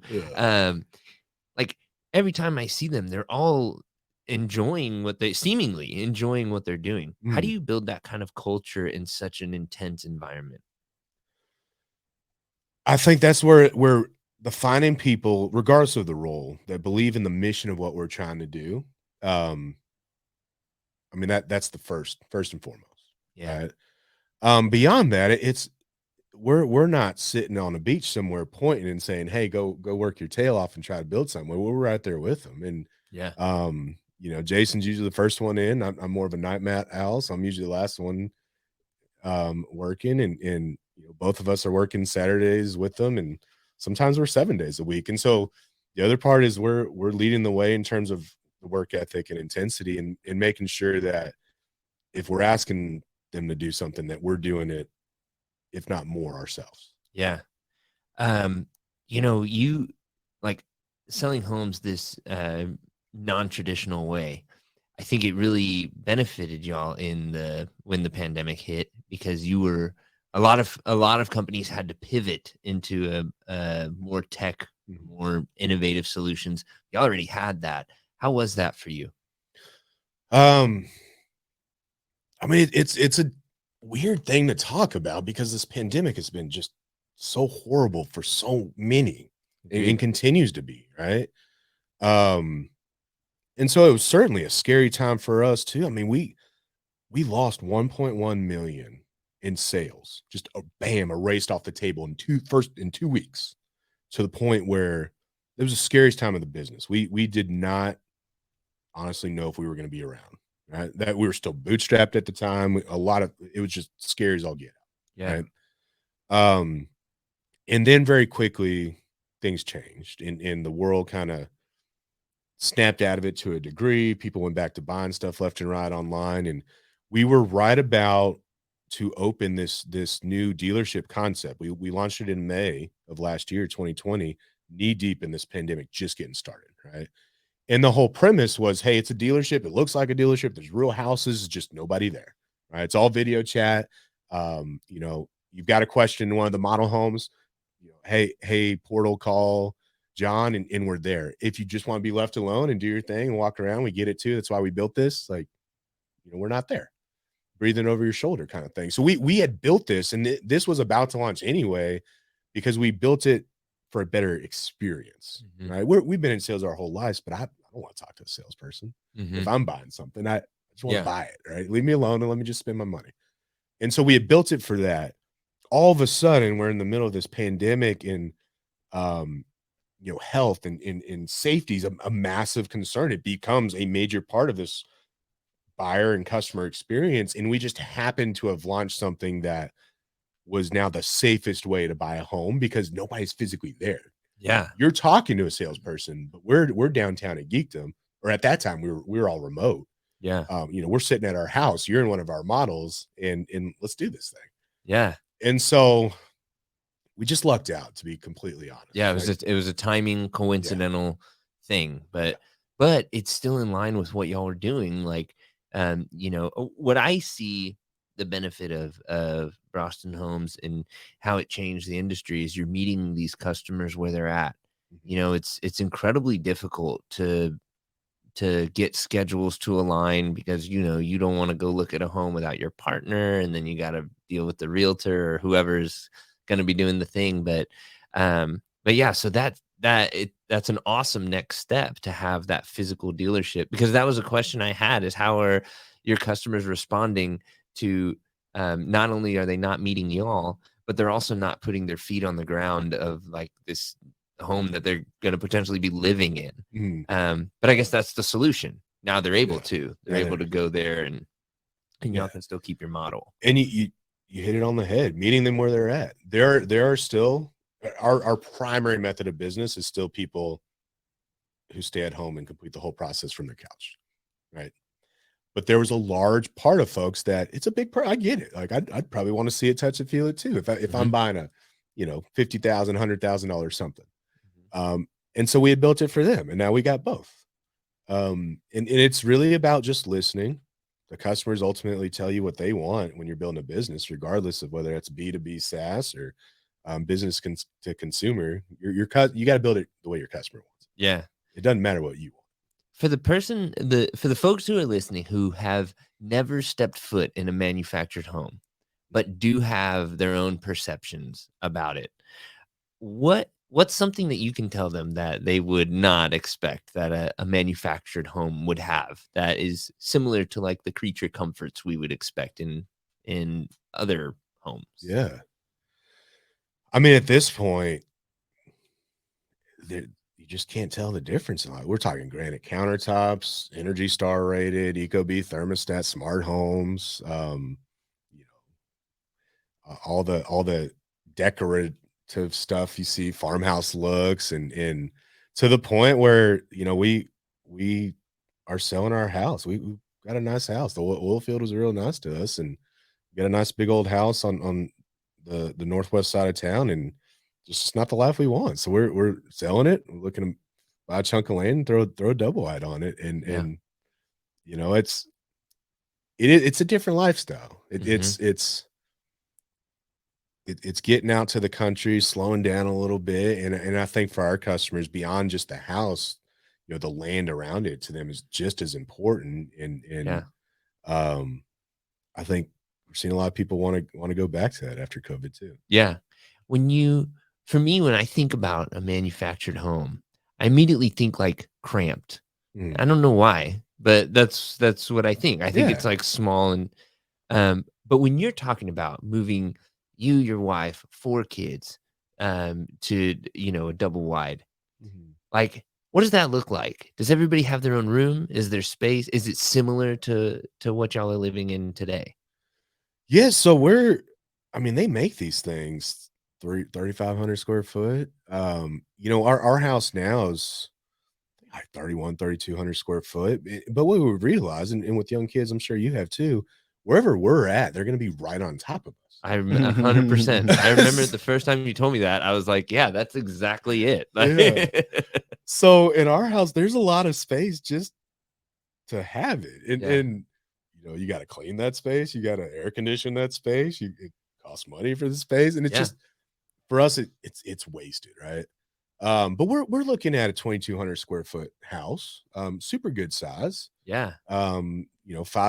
Like every time I see them, they're all seemingly enjoying what they're doing. How do you build that kind of culture in such an intense environment? I think that's where the finding people, regardless of the role, that believe in the mission of what we're trying to do. I mean, that's the first and foremost. Yeah. Right? Beyond that, we're not sitting on a beach somewhere pointing and saying, "Hey, go work your tail off and try to build something." We're right there with them. And Jason's usually the first one in. I'm more of a night owl, so I'm usually the last one working. And both of us are working Saturdays with them, and sometimes we're 7 days a week. And so the other part is we're leading the way in terms of the work ethic and intensity, and making sure that if we're asking them to do something, that we're doing it, if not more, ourselves. Yeah. You like selling homes this non-traditional way. I think it really benefited y'all when the pandemic hit, because a lot of companies had to pivot into a more tech, more innovative solutions. You already had that. How was that for you? I mean, it's a weird thing to talk about because this pandemic has been just so horrible for so many and continues to be, right? And so it was certainly a scary time for us too. I mean, we lost 1.1 million in sales, just erased off the table in 2 weeks, to the point where it was the scariest time of the business. We did not honestly know if we were going to be around. Right? That we were still bootstrapped at the time. It was just scary as all get out. Yeah. Right. And then very quickly things changed, and the world kind of snapped out of it to a degree. People went back to buying stuff left and right online, and we were right about to open this new dealership concept. We launched it in May of last year, 2020, knee deep in this pandemic, just getting started. Right. And the whole premise was, hey, it's a dealership. It looks like a dealership. There's real houses, just nobody there. Right. It's all video chat. You've got a question in one of the model homes. Hey, portal, call John, and we're there. If you just want to be left alone and do your thing and walk around, we get it too. That's why we built this. Like, we're not there. Breathing over your shoulder kind of thing. So we had built this, and this was about to launch anyway, because we built it for a better experience, right? We've been in sales our whole lives, but I don't want to talk to a salesperson. If I'm buying something, I just want to buy it, right? Leave me alone and let me just spend my money. And so we had built it for that. All of a sudden, we're in the middle of this pandemic, and health and safety is a massive concern. It becomes a major part of this buyer and customer experience, and we just happened to have launched something that was now the safest way to buy a home, because nobody's physically there. Yeah. You're talking to a salesperson, but we're downtown at Geekdom, or at that time we were all remote. Yeah. We're sitting at our house. You're in one of our models, and let's do this thing. Yeah. And so we just lucked out, to be completely honest. Yeah. It was a timing coincidental thing, but it's still in line with what y'all are doing. Like, what I see the benefit of Braustin Homes and how it changed the industry is you're meeting these customers where they're at. It's incredibly difficult to to get schedules to align because, you don't want to go look at a home without your partner. And then you got to deal with the realtor or whoever's going to be doing the thing. But yeah, so that's an awesome next step to have that physical dealership, because that was a question I had, is how are your customers responding to, not only are they not meeting y'all, but they're also not putting their feet on the ground of like this home that they're going to potentially be living in. But I guess that's the solution. Now they're able to go there and y'all can still keep your model. And you hit it on the head, meeting them where they're at. There are still our primary method of business is still people who stay at home and complete the whole process from their couch, right? But there was a large part of folks that it's a big part. I get it. Like I'd probably want to see it, touch it, feel it too. If I'm buying a, $50,000, $100,000 something. And so we had built it for them, and now we got both. And it's really about just listening. The customers ultimately tell you what they want when you're building a business, regardless of whether it's B2B SaaS or business to consumer. You got to build it the way your customer wants. Yeah. It doesn't matter what you want. For the folks who are listening who have never stepped foot in a manufactured home, but do have their own perceptions about it, what's something that you can tell them that they would not expect that a manufactured home would have that is similar to like the creature comforts we would expect in other homes? Yeah. I mean, at this point, you just can't tell the difference. We're talking granite countertops, Energy Star rated, Ecobee thermostat, smart homes, all the decorative stuff you see, farmhouse looks, and to the point where we are selling our house. We got a nice house. The oil field was real nice to us, and we got a nice big old house on the northwest side of town, and just not the life we want. So we're selling it. We're looking to buy a chunk of land, and throw a double wide on it, and it's a different lifestyle. It's getting out to the country, slowing down a little bit, and I think for our customers, beyond just the house, the land around it to them is just as important. And I think we're seeing a lot of people want to go back to that after COVID too. Yeah. For me, when I think about a manufactured home, I immediately think like cramped. I don't know why, but that's what I think. I think it's like small and, but when you're talking about moving you, your wife, 4 kids, to, a double wide, like, what does that look like? Does everybody have their own room? Is there space? Is it similar to what y'all are living in today? Yeah. So they make these things 3,500 square foot. Our house now is like 3,200 square foot. But what we realize, and with young kids, I'm sure you have too, wherever we're at, they're going to be right on top of us. 100%. I remember the first time you told me that, I was like, yeah, that's exactly it. Yeah. So in our house, there's a lot of space just to have it. And you got to clean that space. You got to air condition that space. It costs money for the space. And it's just, for us, it's wasted, right? But we're looking at a 2,200 square foot house, super good size. Yeah. 5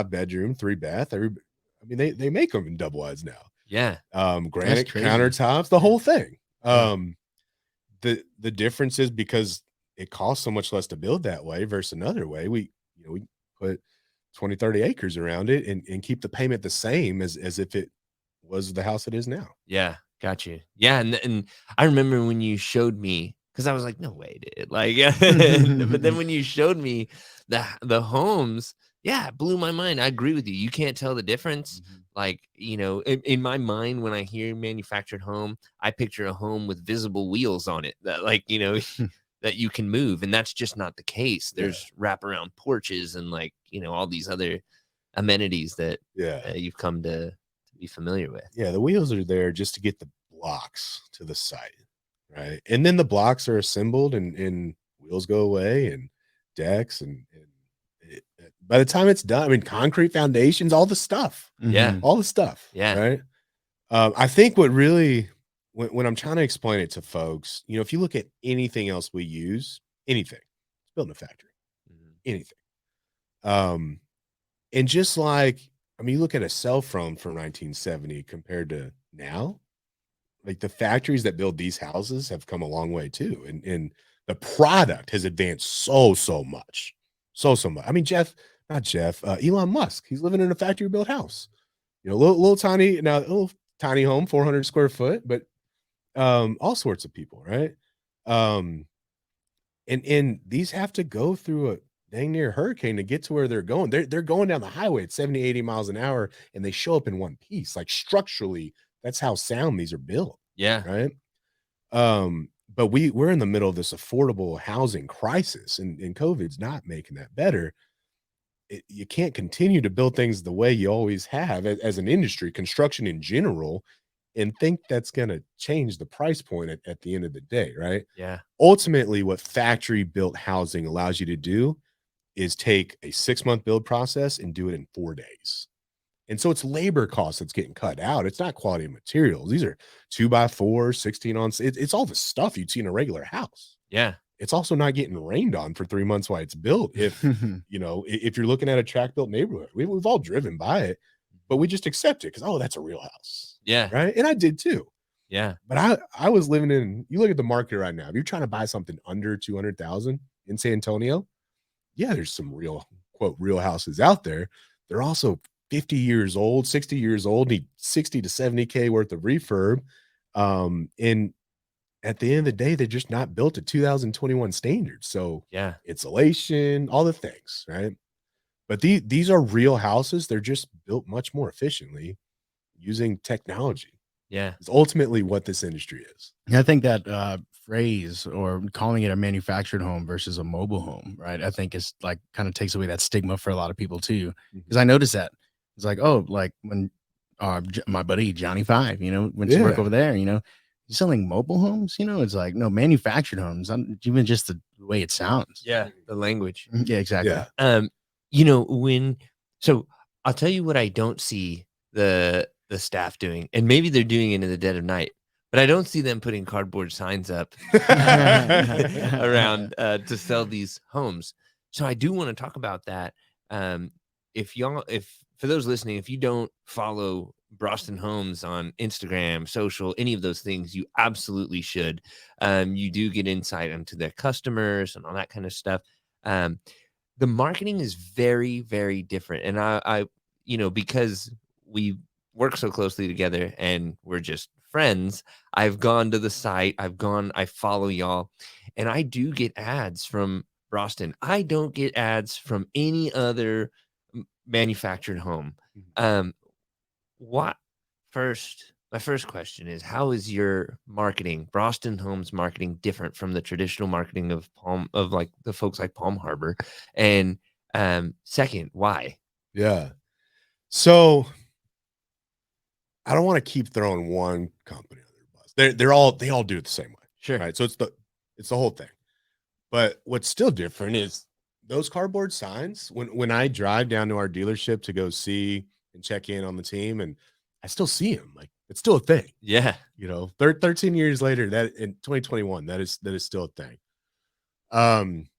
bedroom, 3 bath. They make them in double wides now. Yeah. Granite countertops, the whole thing. The difference is because it costs so much less to build that way versus another way. We put 20, 30 acres around it and keep the payment the same as if it was the house it is now. Yeah. Got you. Yeah. And I remember when you showed me, because I was like, no way, dude. Like, but then when you showed me the homes, it blew my mind. I agree with you. You can't tell the difference. Like, in my mind, when I hear manufactured home, I picture a home with visible wheels on it that, like, that you can move. And that's just not the case. There's wraparound porches and, like, all these other amenities that you've come to be familiar with. Yeah, the wheels are there just to get the blocks to the site, right? And then the blocks are assembled and wheels go away and decks and by the time it's done, concrete foundations, all the stuff. Yeah. All the stuff. Yeah. Right. I think what really, when I'm trying to explain it to folks, if you look at anything else we use, anything, it's built in a factory. anything. And just like, I mean, you look at a cell phone from 1970 compared to now, like the factories that build these houses have come a long way too. And the product has advanced so much. So much. I mean, Elon Musk, he's living in a factory built house. You know, little tiny home, 400 square foot, but all sorts of people, right? And these have to go through a dang near hurricane to get to where they're going. They're going down the highway at 70, 80 miles an hour, and they show up in one piece. Like structurally, that's how sound these are built. Yeah. Right. But we're in the middle of this affordable housing crisis, and COVID's not making that better. You can't continue to build things the way you always have as an industry, construction in general, and think that's going to change the price point at the end of the day, right? Yeah. Ultimately, what factory built housing allows you to do is take a 6-month build process and do it in 4 days. And so it's labor costs that's getting cut out. It's not quality of materials. These are 2x4, 16 on. It's all the stuff you'd see in a regular house. Yeah. It's also not getting rained on for 3 months while it's built. If if you're looking at a tract built neighborhood, we've all driven by it, but we just accept it because that's a real house. Yeah. Right. And I did too. Yeah. But I was living in, you look at the market right now, if you're trying to buy something under 200,000 in San Antonio, yeah, there's some real houses out there. They're also 50 years old, 60 years old, need 60 to 70K worth of refurb. And at the end of the day, they're just not built to 2021 standards. So yeah, insulation, all the things, right? But these are real houses. They're just built much more efficiently using technology. Yeah. It's ultimately what this industry is. I think that phrase, or calling it a manufactured home versus a mobile home, right? I think is like kind of takes away that stigma for a lot of people too. Because I noticed that it's like, oh, like when my buddy Johnny Five, went to work over there, he's selling mobile homes. It's like, no, manufactured homes. Even just the way it sounds. Yeah, the language. Yeah, exactly. Yeah. So I'll tell you what I don't see the staff doing, and maybe they're doing it in the dead of night, but I don't see them putting cardboard signs up around to sell these homes. So I do want to talk about that. If for those listening, if you don't follow Braustin Homes on Instagram, social, any of those things, you absolutely should. You do get insight into their customers and all that kind of stuff. The marketing is very, very different. And I because we work so closely together and we're just friends, I've gone to the site, I follow y'all, and I do get ads from Braustin. I don't get ads from any other manufactured home. My first question is, how is your marketing, Braustin Homes marketing, different from the traditional marketing of like the folks like Palm Harbor? And second, why? Yeah. So I don't want to keep throwing one company under the bus. They all do it the same way. Sure. Right. So it's the whole thing. But what's still different is those cardboard signs. When I drive down to our dealership to go see and check in on the team, and I still see them, like it's still a thing. Yeah. 13 years later, that in 2021, that is still a thing.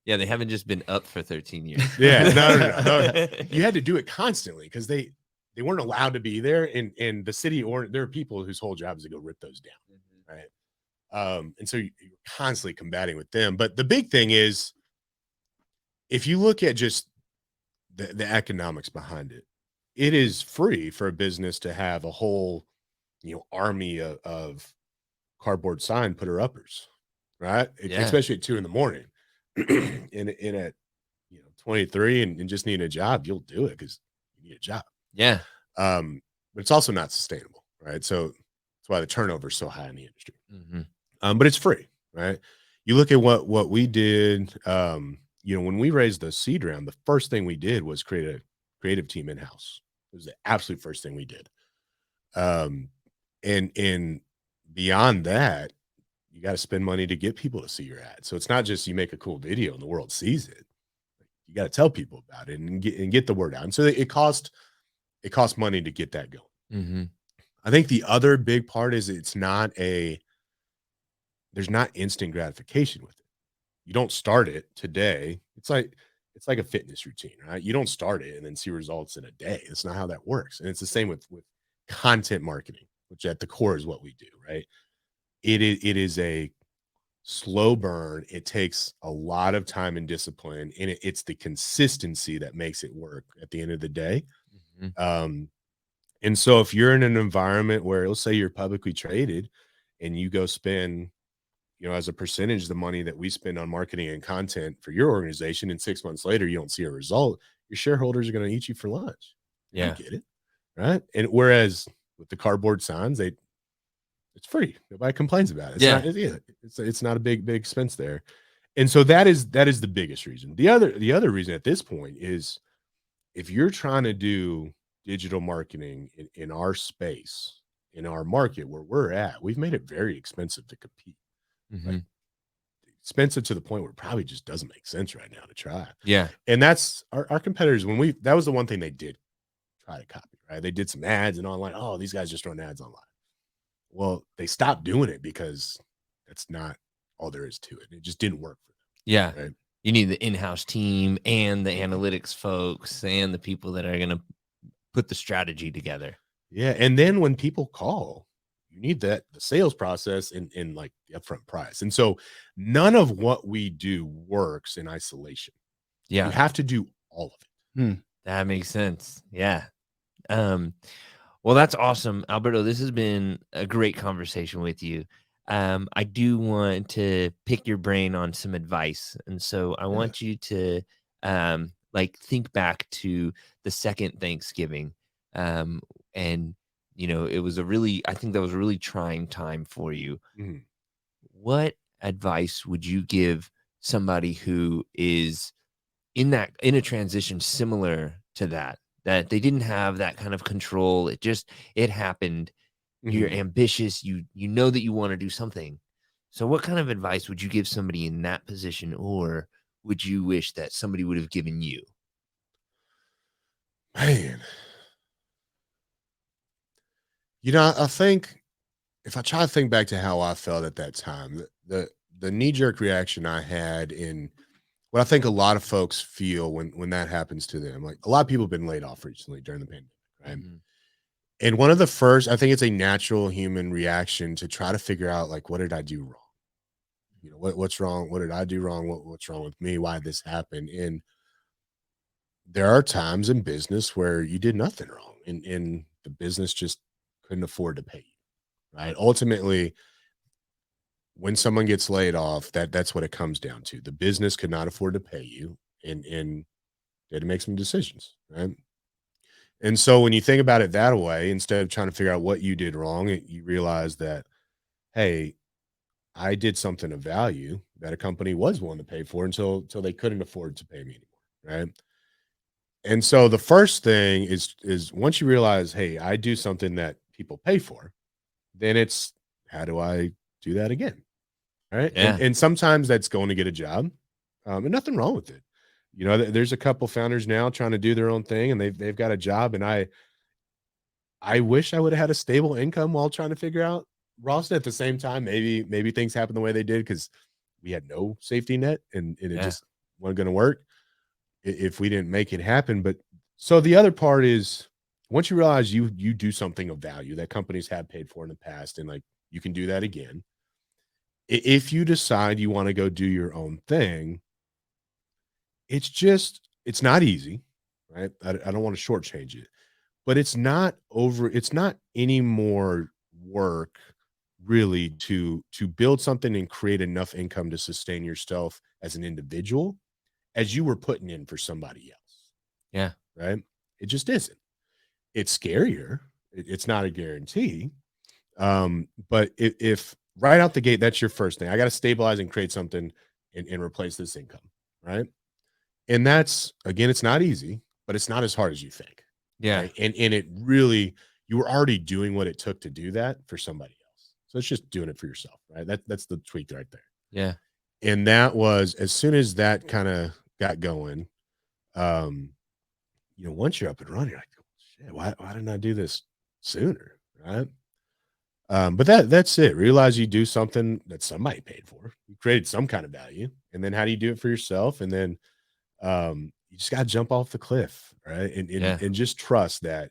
Yeah, they haven't just been up for 13 years. Yeah, no. You had to do it constantly because they weren't allowed to be there, and the city, or there are people whose whole job is to go rip those down, right? And so you're constantly combating with them. But the big thing is, if you look at just the economics behind it, it is free for a business to have a whole army of cardboard sign putter uppers, right? Yeah. Especially at 2 a.m. in at 23 and just need a job, you'll do it because you need a job. Yeah. But it's also not sustainable, right? So that's why the turnover is so high in the industry. But it's free, right? You look at what we did. When we raised the seed round, the first thing we did was create a creative team in-house. It was the absolute first thing we did. And beyond that, you got to spend money to get people to see your ad. So it's not just you make a cool video and the world sees it. You got to tell people about it and get the word out. And so it costs money to get that going. I think the other big part is there's not instant gratification with it. You don't start it today. It's it's like a fitness routine, right? You don't start it and then see results in a day. It's not how that works. And it's the same with content marketing, which at the core is what we do, right? It is a slow burn. It takes a lot of time and discipline, and it's the consistency that makes it work at the end of the day. Mhm. And so if you're in an environment where, let's say you're publicly traded and you go spend, as a percentage, the money that we spend on marketing and content for your organization, and 6 months later, you don't see a result, your shareholders are going to eat you for lunch. I Yeah. get it. Right. And whereas with the cardboard signs, it's free. Nobody complains about it. It's Yeah. not, it's not a big expense there. And so that is the biggest reason. The other reason at this point is, if you're trying to do digital marketing in our space, in our market where we're at, we've made it very expensive to compete. Like, Mhm. expensive to the point where it probably just doesn't make sense right now to try. Yeah. And that's our competitors. That was the one thing they did try to copy, right? They did some ads and online. Oh, these guys just run ads online. Well, they stopped doing it because that's not all there is to it. It just didn't work for Yeah. them, right? You need the in-house team and the analytics folks and the people that are going to put the strategy together. Yeah. And then when people call, you need the sales process in like the upfront price. And so none of what we do works in isolation. Yeah. You have to do all of it. That makes sense. Yeah. Well, that's awesome, Alberto. This has been a great conversation with you. I do want to pick your brain on some advice, and so I want you to think back to the second Thanksgiving, and it was I think that was a really trying time for you. Mhm. What advice would you give somebody who is in a transition similar to that they didn't have that kind of control? It happened. You're Mhm. ambitious, you know that you want to do something. So what kind of advice would you give somebody in that position, or would you wish that somebody would have given you? Man, I think if I try to think back to how I felt at that time, the knee-jerk reaction I had, in what I think a lot of folks feel when that happens to them. Like, a lot of people have been laid off recently during the pandemic, right? Mhm. And one of the first, I think it's a natural human reaction to try to figure out, like, what did I do wrong? What's wrong? What did I do wrong? What's wrong with me? Why did this happen? And there are times in business where you did nothing wrong, and the business just couldn't afford to pay you, right? Ultimately, when someone gets laid off, that's what it comes down to. The business could not afford to pay you, and they had to make some decisions, right? And so when you think about it that way, instead of trying to figure out what you did wrong, you realize that, hey, I did something of value that a company was willing to pay for until they couldn't afford to pay me anymore, right? And so the first thing is once you realize, hey, I do something that people pay for, then it's, how do I do that again? Right. And Yeah. and sometimes that's going to get a job. And nothing wrong with it. There's a couple founders now trying to do their own thing, and they've got a job. And I wish I would have had a stable income while trying to figure out Ralston. At the same time, maybe things happen the way they did because we had no safety net, and it Yeah. just wasn't going to work if we didn't make it happen. But so the other part is, once you realize you do something of value that companies have paid for in the past, and like, you can do that again. If you decide you want to go do your own thing, it's not easy, right? I don't want to shortchange it, but it's not any more work, really, to build something and create enough income to sustain yourself as an individual as you were putting in for somebody else, Yeah. right? It just isn't. It's scarier. It's not a guarantee. But if right out the gate, that's your first thing, I got to stabilize and create something, and replace this income, right? And that's, again, it's not easy, but it's not as hard as you think, Yeah. right? And it really, you were already doing what it took to do that for somebody else. So it's just doing it for yourself, right? That's the tweak right there. Yeah. And that was, as soon as that kind of got going, um, once you're up and running, you're like, oh, shit, why didn't I do this sooner, right? But that's it. Realize you do something that somebody paid for. You created some kind of value, and then how do you do it for yourself? And then You just got to jump off the cliff, right? And just trust that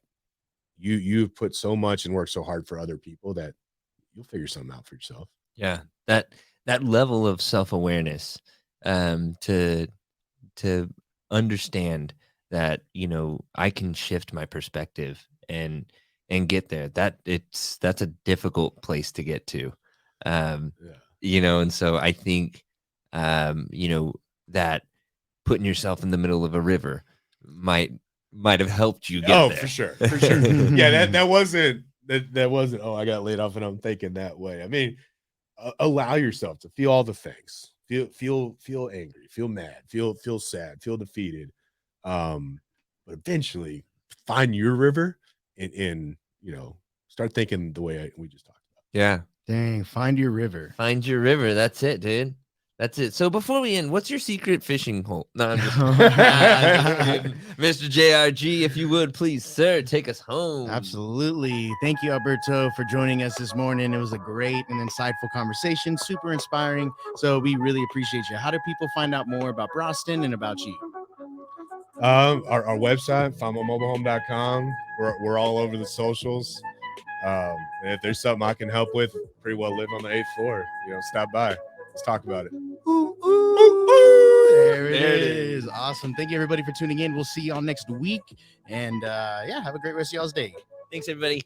you've put so much and worked so hard for other people that you'll figure something out for yourself. Yeah, that level of self-awareness, to understand that, you know, I can shift my perspective and get there. That's a difficult place to get to. Yeah. You know, and so I think, you know, that putting yourself in the middle of a river might have helped you get there. For sure. Yeah, that wasn't oh, I got laid off and I'm thinking that way. I mean, allow yourself to feel all the things. Feel angry, feel mad, feel sad, feel defeated. But eventually find your river and you know, start thinking the way we just talked about. Yeah. Dang, find your river. Find your river. That's it, dude. That's it. So before we end, what's your secret fishing hole? No, I'm just Mr. JRG, if you would, please, sir, take us home. Absolutely. Thank you, Alberto, for joining us this morning. It was a great and insightful conversation, super inspiring. So we really appreciate you. How do people find out more about Braustin and about you? Our website, findmobilehome.com. We're all over the socials. And if there's something I can help with, pretty well live on the 8th floor. You know, stop by. Let's talk about it. Ooh, ooh, ooh. There it is. Awesome. Thank you, everybody, for tuning in. We'll see y'all next week. And yeah, have a great rest of y'all's day. Thanks, everybody.